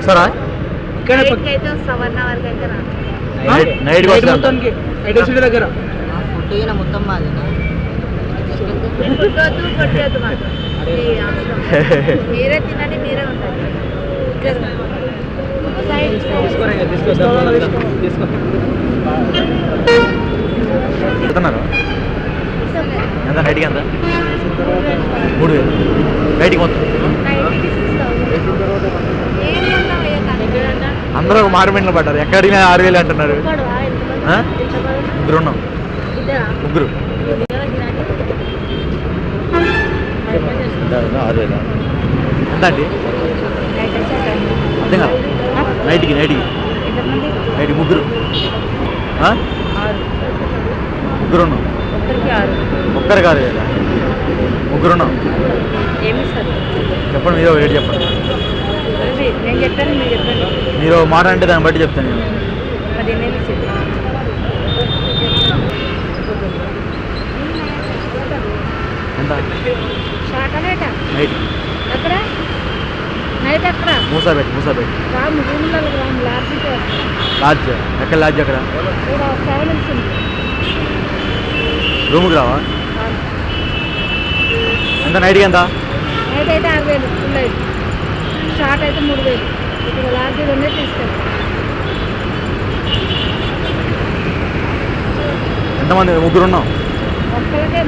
సరే ఇక్కడ అయితే వస్తాం 1 అవర్ అయితే రా. నైట్ మొత్తానికి ఐడెన్సిటీ దగ్గర ఫుడ్ అయినా మొత్తం మాది కొట్టొద్దు కొట్టొద్దు మాకు మీరే తినండి మీరే ఉంటుంది వెళ్తున్నారు ఎంత నైట్కి ఎంత 3000 నైట్కి మొత్తం అందరూ మారుమెంట్లో పడ్డారు ఎక్కడ అడిగినా 6000 అంటున్నారు ముగ్గురు ఉన్నాం ముగ్గురు 6000 ఎంత అండి అర్థం కాదు నైట్కి ముగ్గురు ముగ్గురు ఉన్నాం ఒక్కరు కాదు కదా ముగ్గురు ఉన్నాం చెప్పండి మీరు రేట్ చెప్పండి నేను చెప్పాను మీరు చెప్పండి మీరు మాట అంటే దాన్ని బట్టి చెప్తాను నేను ఎంత నైట్ అక్కడ నైట్ అక్కడ మూసాబెట్ లాడ్జ్ ఎక్కడ లాడ్జ్ అక్కడ రూమ్కి రావా ఎంత నైట్కి ఎంత నైట్ అయితే 6000 ఫుల్ అయితే షార్ట్ అయితే 3000 ఇక్కడ లాడ్జ్ 2 తీసుకెళ్తాం ఎంతమంది ముగ్గురు ఉన్నాం ఒక్కరికే